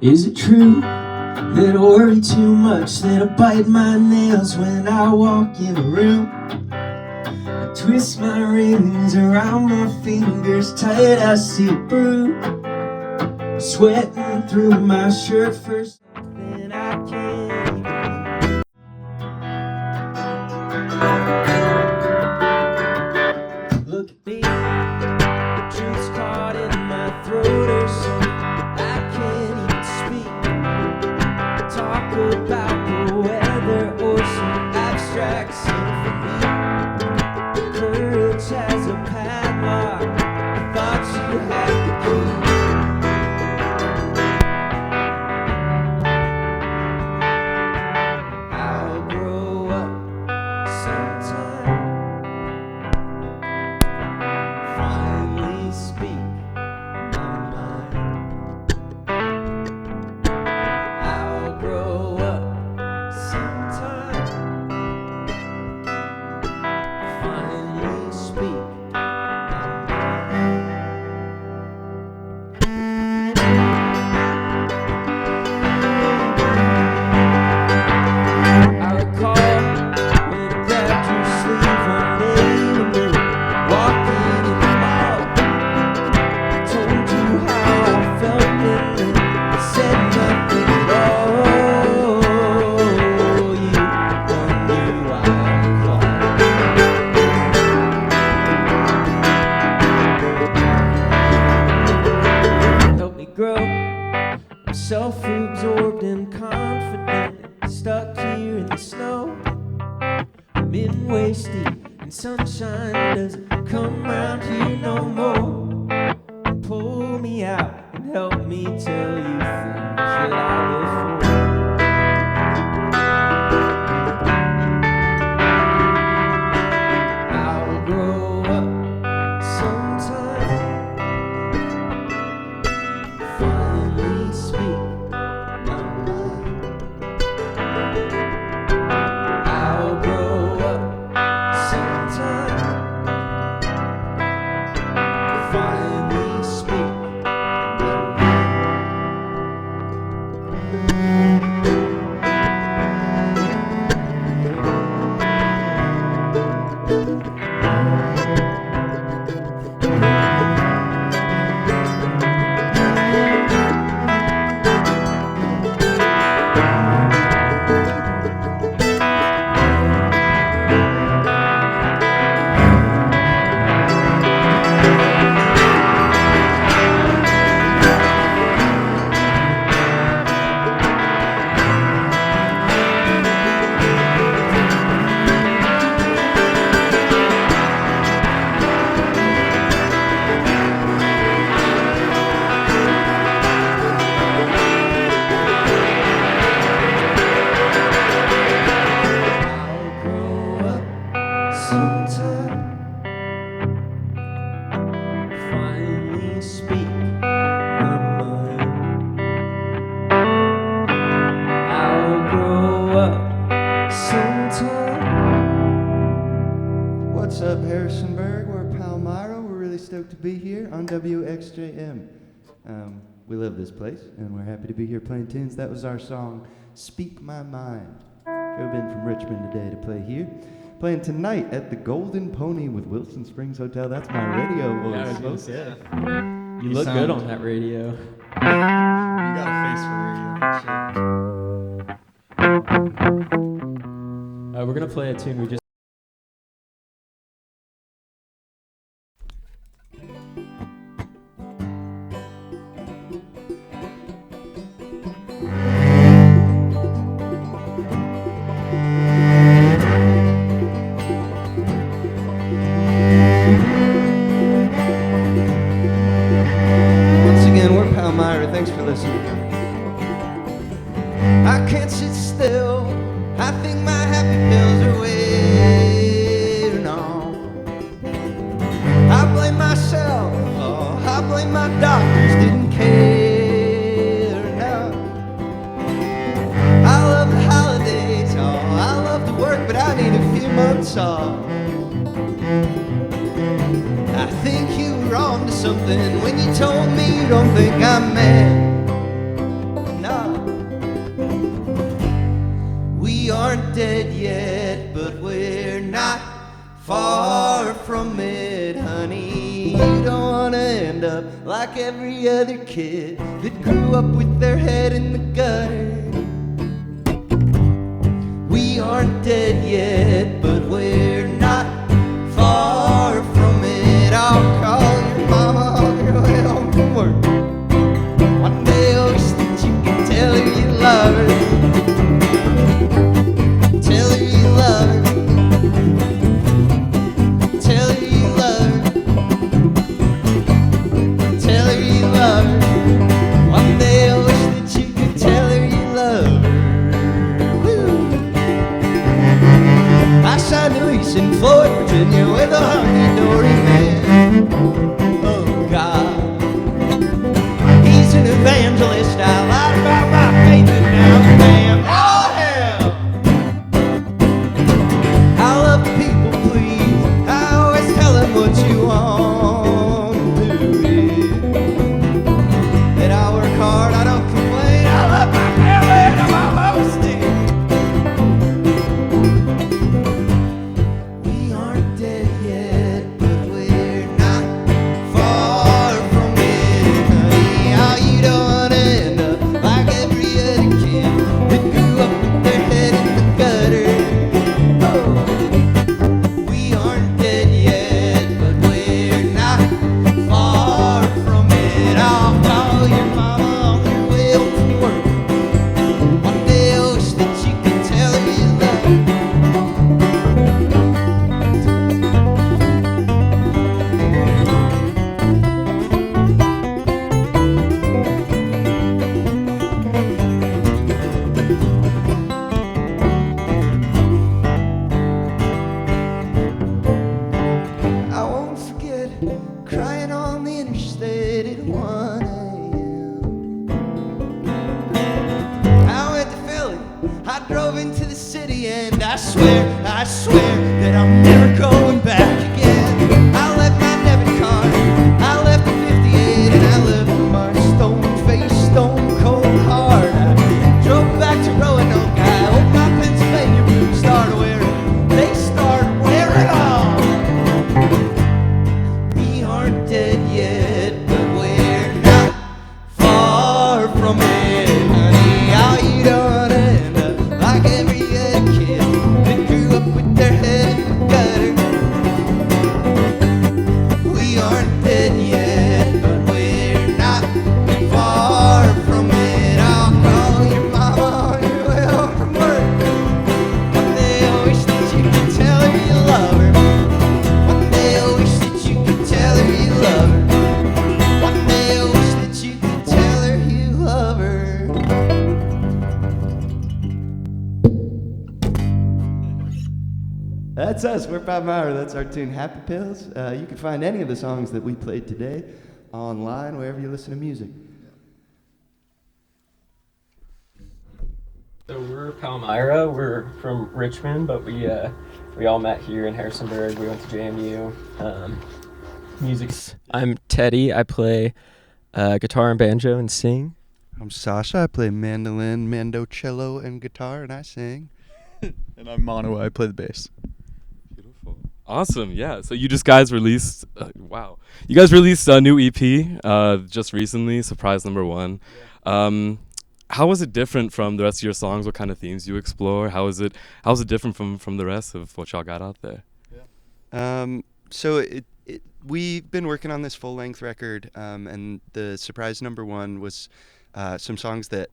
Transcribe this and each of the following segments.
Is it true that I worry too much, that I bite my nails when I walk in a room? I twist my rings around my fingers tight, I see a bruise, sweating through my shirt for something I can't even do. Look at me, the truth's caught in my throat or something. I can't even speak. Talk about the weather or some abstract symphony. Courage has a padlock. I thought you had the key. I'll grow up sometime. Finally speak my mind. I'll grow up sometime. Finally speak my mind. I recall when I grabbed your sleeve one day when we were walking in the mall. I told you how I felt and then I said nothing at all. You knew I'd call. Help me grow. I'm self-absorbed and confident, stuck here in the snow. I'm in waist deep and sunshine doesn't come round here no more. Pull me out and help me tell you things that I live for. I'll grow up sometime. Finally speak my mind. I'll grow up sometime. Finally speak my I'll grow up sometime. Finally speak my mind. I'll grow up sometime. What's up, Harrisonburg? We're Palmyra. We're really stoked to be here on WXJM. We love this place, and we're happy to be here playing tunes. That was our song, Speak My Mind. Drove in from Richmond today to play here. Playing tonight at the Golden Pony with Wilson Springs Hotel. That's my radio voice, folks. You look good on that radio. You got a face for radio, for sure. We're gonna play a tune we just. Once again, we're Palmyra. Thanks for listening. I can't sit still. I think my happy pills are waiting on. I blame myself. Oh, I blame my doctors. Didn't care enough. I love the holidays. Oh, I love to work, but I need a few months off. I think you were on to something when you told me you don't think I'm mad. aren't dead yet, but we're not far from it, honey. You don't wanna end up like every other kid that grew up with their head in the gutter. We aren't dead yet, but we're not far from it. I'll call your mama on your way home from work. One day I wish that you could tell her you love her. Tell her you love her. Tell her you love her. Tell her you love her. One day I wish that you could tell her you love her. Woo. I signed a lease in Floyd, Virginia with a hunky-dory man. Oh God, he's an evangelist. I lied about my faith and now I'm damned. Oh hell, I love people, please. I always tell them what you want to do. That I work hard, I don't complain. I love my family and I'm almost dead. We aren't dead yet, but we're not far from it, honey. Oh, you don't wanna end up like every other kid that grew up with their head in the gutter. Oh. We aren't dead yet, but we're not far from it. I'll call your mama on your way home from work. One day I wish that you could tell her you love her. I won't forget crying on the interstate at 1 a.m. I went to Philly, I drove into the city, and I swear that I'm never going back again. I left my debit card, I left the 58, and I left my stone-faced, stone-cold heart. I drove back to Roanoke, I hope my Pennsylvania blues started wearing, they started wearing off. We aren't dead yet, but we're not far from it, honey. Oh, you don't wanna end up like every other kid that grew up with their head in the gutter. We aren't dead yet, but we're not far from it. I'll call your mama on your way home from work. One day I wish that you could tell her you love her. One day I wish that you could tell her you love her. One day I wish that you could tell her you love her. That's us. We're Palmyra. That's our tune, Happy Pills. You can find any of the songs that we played today online, wherever you listen to music. So we're Palmyra. We're from Richmond, but we all met here in Harrisonburg. We went to JMU. I'm Teddy. I play guitar and banjo and sing. I'm Sasha. I play mandolin, mandocello, and guitar, and I sing. And I'm Mono. I play the bass. Beautiful. Awesome. Yeah. So you guys released, wow. You guys released a new EP just recently, Surprise Number 1. How was it different from the rest of your songs? What kind of themes you explore? How's it different from the rest of what y'all got out there? So we've been working on this full-length record, and the Surprise Number 1 was some songs that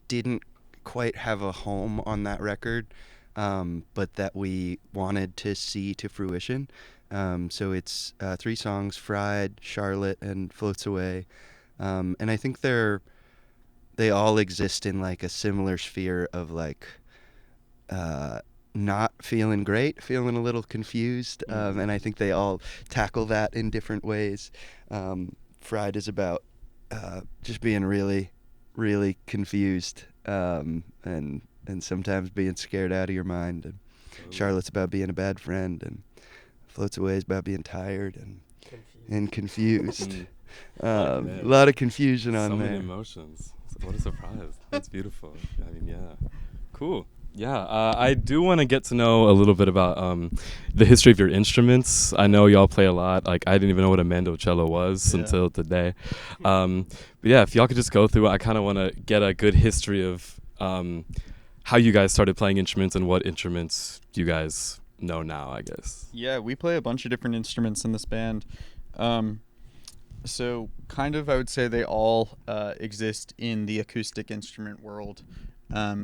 didn't quite have a home on that record, but that we wanted to see to fruition. So it's 3 songs: Fried, Charlotte, and Floats Away. And I think they all exist in like a similar sphere of like not feeling great, feeling a little confused, and I think they all tackle that in different ways. Fried is about just being really, really confused, and sometimes being scared out of your mind. And Charlotte's about being a bad friend, and Floats Away is about being tired and confused. A lot of confusion on so there. So many emotions. What a surprise. That's beautiful. I mean, yeah. Cool. Yeah, I do want to get to know a little bit about the history of your instruments. I know y'all play a lot. Like, I didn't even know what a mandocello was until today. But yeah, if y'all could just go through it, I kind of want to get a good history of how you guys started playing instruments and what instruments you guys know now, I guess. Yeah, we play a bunch of different instruments in this band. So kind of I would say they all exist in the acoustic instrument world.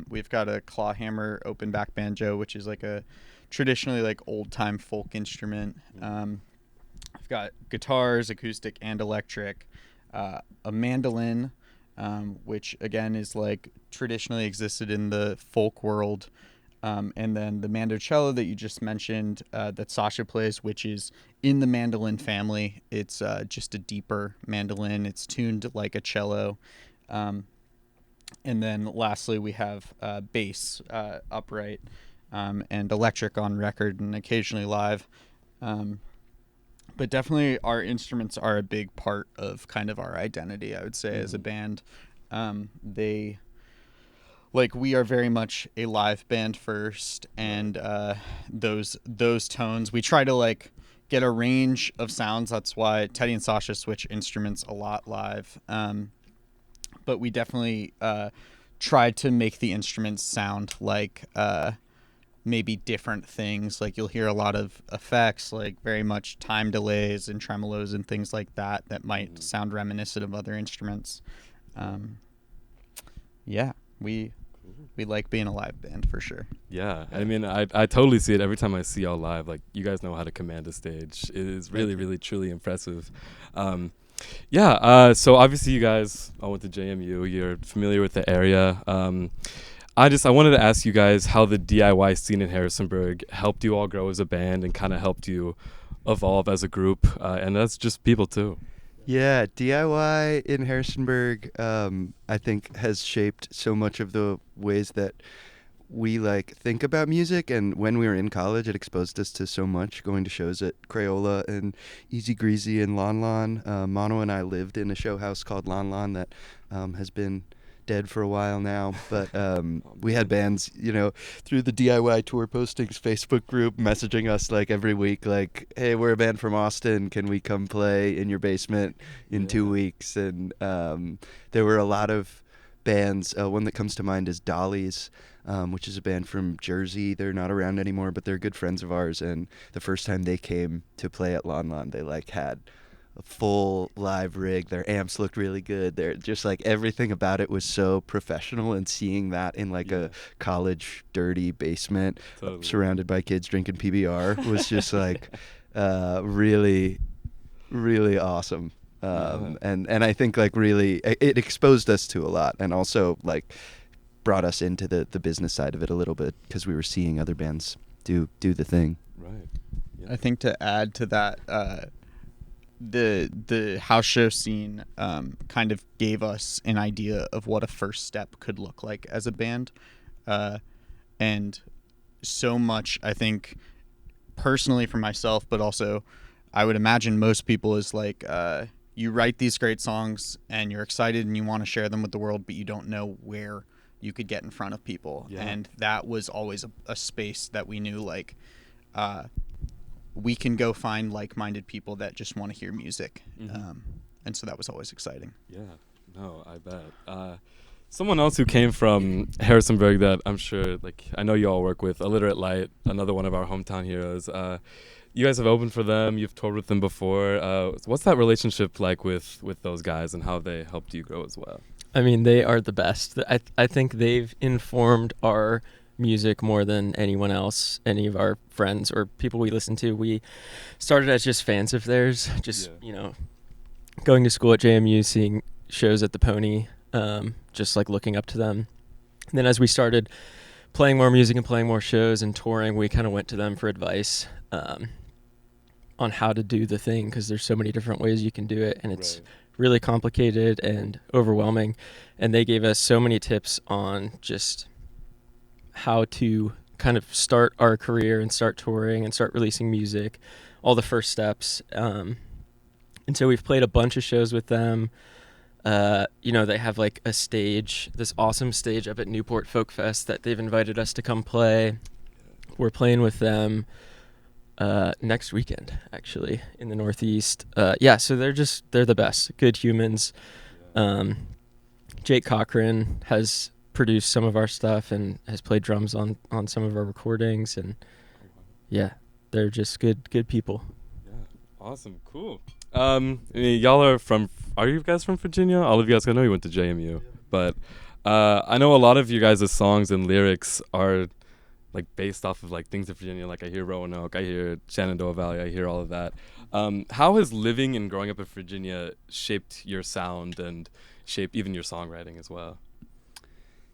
We've got a clawhammer open back banjo, which is like a traditionally like old time folk instrument. I've got guitars, acoustic and electric, a mandolin, which again is like traditionally existed in the folk world. And then the mandocello that you just mentioned that Sasha plays, which is in the mandolin family. It's just a deeper mandolin. It's tuned like a cello. And then lastly, we have bass upright and electric on record and occasionally live. But definitely our instruments are a big part of kind of our identity, I would say, as a band. We are very much a live band first, and those tones, we try to like get a range of sounds. That's why Teddy and Sasha switch instruments a lot live. But we definitely try to make the instruments sound like maybe different things. Like you'll hear a lot of effects, like very much time delays and tremolos and things like that might sound reminiscent of other instruments. We like being a live band for sure. Yeah, I mean, I totally see it every time I see y'all live. Like, you guys know how to command a stage. It is really, really, truly impressive. So obviously you guys all went to JMU. You're familiar with the area. I wanted to ask you guys how the DIY scene in Harrisonburg helped you all grow as a band and kind of helped you evolve as a group. And that's just people too. Yeah, DIY in Harrisonburg, I think, has shaped so much of the ways that we think about music. And when we were in college, it exposed us to so much, going to shows at Crayola and Easy Greasy and Lon Lon. Mono and I lived in a show house called Lon Lon that has been dead for a while now, but we had bands, through the DIY tour postings Facebook group messaging us every week, hey, we're a band from Austin, can we come play in your basement in 2 weeks? And there were a lot of bands. One that comes to mind is Dolly's, which is a band from Jersey. They're not around anymore, but they're good friends of ours, and the first time they came to play at Lon Lon, they had a full live rig. Their amps looked really good. They're just everything about it was so professional, and seeing that in a college dirty basement surrounded by kids drinking PBR was just really, really awesome. And I think really it exposed us to a lot, and also brought us into the business side of it a little bit, because we were seeing other bands do the thing. Right. Yeah. I think to add to that, the house show scene kind of gave us an idea of what a first step could look like as a band, and so much, I think, personally for myself, but also I would imagine most people, is you write these great songs and you're excited and you want to share them with the world, but you don't know where you could get in front of people. And that was always a space that we knew we can go find like-minded people that just want to hear music. And so that was always exciting. Yeah, no, I bet. Someone else who came from Harrisonburg that I'm sure, I know you all work with, Illiterate Light, another one of our hometown heroes. You guys have opened for them. You've toured with them before. What's that relationship like with those guys, and how they helped you grow as well? I mean, they are the best. I think they've informed our music more than anyone else, any of our friends or people we listen to. We started as just fans of theirs, going to school at JMU, seeing shows at the Pony, just looking up to them. And then as we started playing more music and playing more shows and touring, we kind of went to them for advice on how to do the thing, because there's so many different ways you can do it, and it's really complicated and overwhelming. And they gave us so many tips on just how to kind of start our career and start touring and start releasing music, all the first steps. And so we've played a bunch of shows with them. They have like a stage, this awesome stage up at Newport Folk Fest that they've invited us to come play. We're playing with them next weekend, actually, in the Northeast. So they're the best. Good humans. Jake Cochran has produced some of our stuff and has played drums on some of our recordings, and they're just good people. Yeah, awesome, cool. Y'all are you guys from Virginia? All of you guys, I know you went to JMU, but I know a lot of you guys' songs and lyrics are like based off of like things in Virginia. Like I hear Roanoke, I hear Shenandoah Valley, I hear all of that. How has living and growing up in Virginia shaped your sound and shaped even your songwriting as well?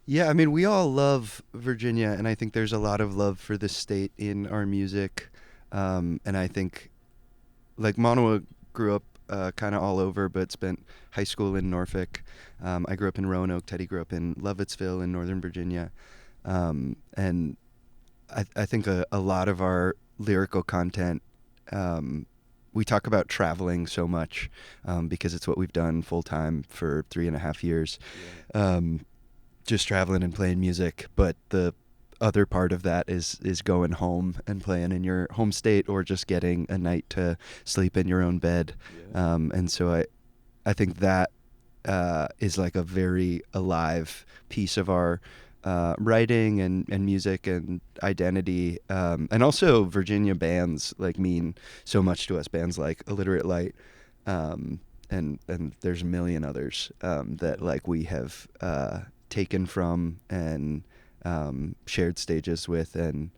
Yeah, I mean, we all love Virginia, and I think there's a lot of love for the state in our music. And I think, like, Manoa grew up kind of all over, but spent high school in Norfolk. I grew up in Roanoke. Teddy grew up in Lovettsville in Northern Virginia. And I think a lot of our lyrical content, we talk about traveling so much because it's what we've done full time for 3.5 years. Yeah. Just traveling and playing music, but the other part of that is going home and playing in your home state, or just getting a night to sleep in your own bed. Yeah. And so I think that is like a very alive piece of our writing and music and identity. And also Virginia bands like mean so much to us, bands like Illiterate Light, and there's a million others that like we have taken from and shared stages with, and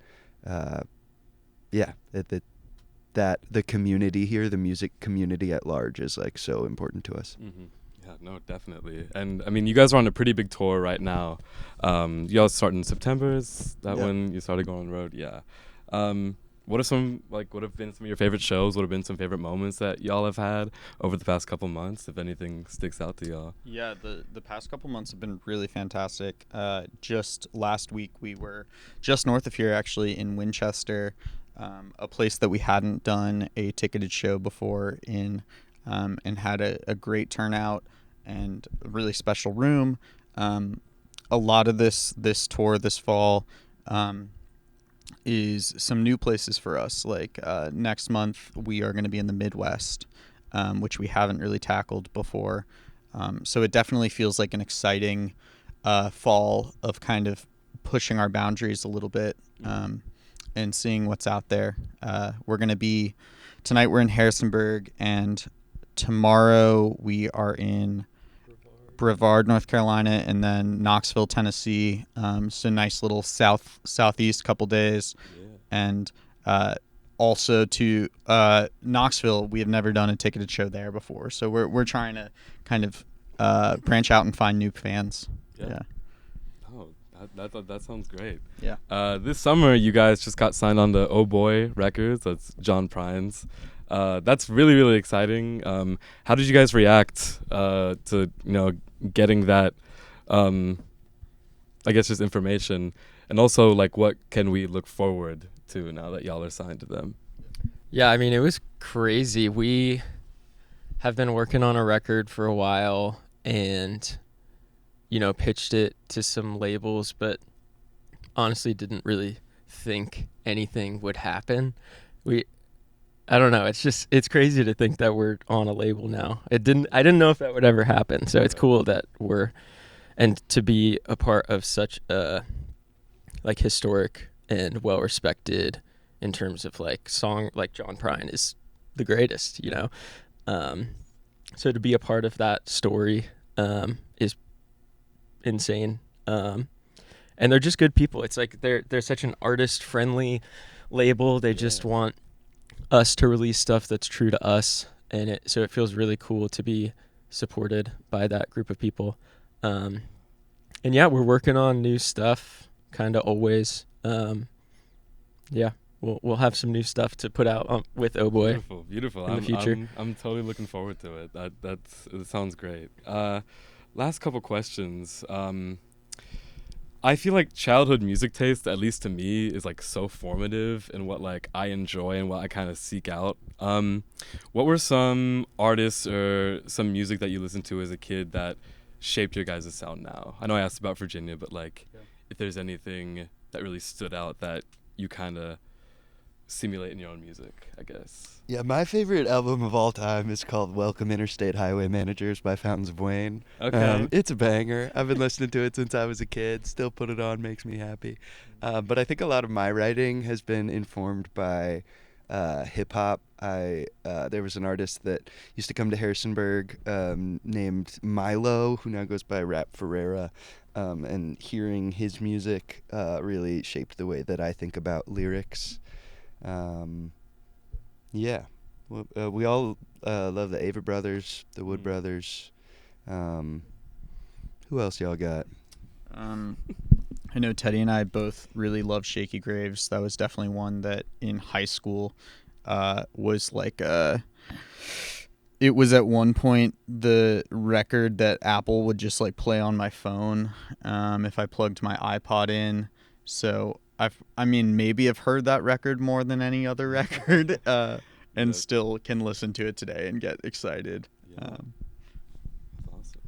that the community here, the music community at large, is like so important to us. Mm-hmm. Yeah, no, definitely. And I mean, you guys are on a pretty big tour right now. Y'all start in September, is that when you started going on the road? Yeah. What have been some of your favorite shows? What have been some favorite moments that y'all have had over the past couple months, if anything sticks out to y'all? Yeah, the past couple months have been really fantastic. Just last week we were just north of here, actually, in Winchester, a place that we hadn't done a ticketed show before in, and had a great turnout and a really special room. A lot of this tour this fall is some new places for us. Like next month we are going to be in the Midwest, which we haven't really tackled before. So it definitely feels like an exciting fall of kind of pushing our boundaries a little bit, and seeing what's out there. Tonight we're in Harrisonburg, and tomorrow we are in Brevard, North Carolina, and then Knoxville, Tennessee. So nice little southeast couple days. Yeah. And also to Knoxville, we have never done a ticketed show there before. So we're trying to kind of branch out and find new fans. Yeah. Oh, that sounds great. Yeah. This summer, you guys just got signed on to Oh Boy Records. That's John Prine's. That's really, really exciting. How did you guys react to getting that, I guess, just information, and also like what can we look forward to now that y'all are signed to them? Yeah, I mean, it was crazy. We have been working on a record for a while and pitched it to some labels, but honestly didn't really think anything would happen. I don't know. It's crazy to think that we're on a label now. I didn't know if that would ever happen. So it's cool that and to be a part of such a like historic and well respected in terms of like song, like John Prine is the greatest, so to be a part of that story is insane. And they're just good people. It's like they're such an artist friendly label. They just want us to release stuff that's true to us, and so it feels really cool to be supported by that group of people. And yeah, we're working on new stuff kind of always. We'll have some new stuff to put out with Oh Boy. Beautiful in the future. I'm totally looking forward to it. It sounds great. Last couple questions. I feel like childhood music taste, at least to me, is like so formative in what like I enjoy and what I kind of seek out. What were some artists or some music that you listened to as a kid that shaped your guys' sound now? I know I asked about Virginia, but like if there's anything that really stood out that you kind of simulate in your own music, I guess. Yeah, my favorite album of all time is called Welcome Interstate Highway Managers by Fountains of Wayne. Okay. It's a banger. I've been listening to it since I was a kid. Still put it on, makes me happy. But I think a lot of my writing has been informed by hip-hop. There was an artist that used to come to Harrisonburg named Milo, who now goes by Rap Ferreira. And hearing his music really shaped the way that I think about lyrics. Yeah, we all love the Ava Brothers, the Wood Brothers. Who else y'all got? I know Teddy and I both really love Shaky Graves. That was definitely one that in high school was like it was at one point the record that Apple would just like play on my phone if I plugged my iPod in. So I mean, maybe I've heard that record more than any other record, and still can listen to it today and get excited. Yeah. Awesome.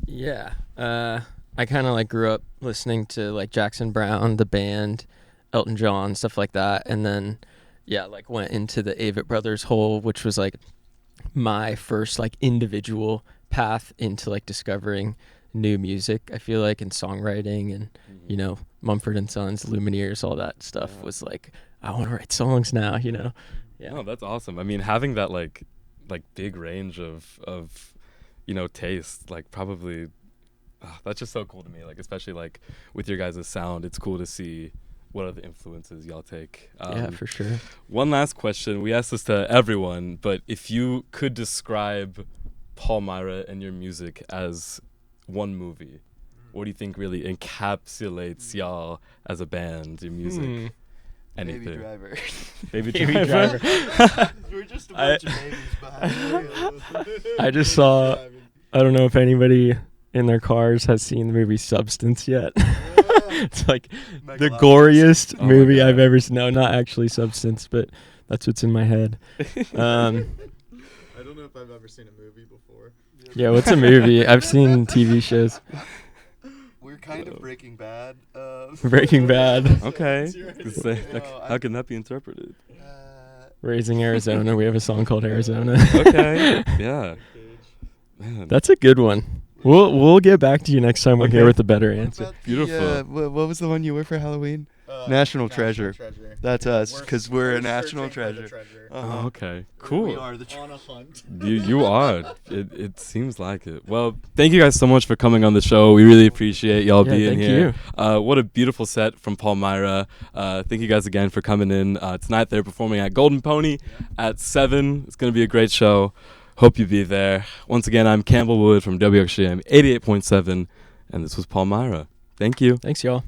Yeah. I kind of like grew up listening to like Jackson Browne, the band, Elton John, stuff like that. And then, yeah, like went into the Avett Brothers hole, which was like my first like individual path into like discovering new music, I feel like, and songwriting and, you know, Mumford and Sons, Lumineers, all that stuff was like, I want to write songs now, you know? Yeah. Oh, that's awesome. I mean, having that like big range of you know, taste, like probably, that's just so cool to me. Like, especially like with your guys' sound, it's cool to see what other influences y'all take. Yeah, for sure. One last question. We asked this to everyone, but if you could describe Palmyra and your music as one movie, what do you think really encapsulates y'all as a band, your music? Anything. Baby Driver. Baby Baby Driver. We're just a bunch of babies behind the wheel. I just saw, I don't know if anybody in their cars has seen the movie Substance yet. It's like the goriest movie I've ever seen. No, not actually Substance, but that's what's in my head. I don't know if I've ever seen a movie before. Yeah, what's a movie? I've seen TV shows. We're kind of Breaking Bad. Breaking Bad. Okay. No, How can that be interpreted? Raising Arizona. We have a song called Arizona. Okay. Yeah. Man. That's a good one. We'll get back to you next time we're Okay. here with a better answer. Beautiful. What was the one you were for Halloween? National Treasure. That's us, because we're a national treasure. Oh, okay. Cool. We are the On a hunt. You are. It seems like it. Well, thank you guys so much for coming on the show. We really appreciate y'all being thank here. you. What a beautiful set from Palmyra. Thank you guys again for coming in. Tonight they're performing at Golden Pony at 7. It's going to be a great show. Hope you be there. Once again, I'm Campbell Wood from WXJM 88.7, and this was Palmyra. Thank you. Thanks, y'all.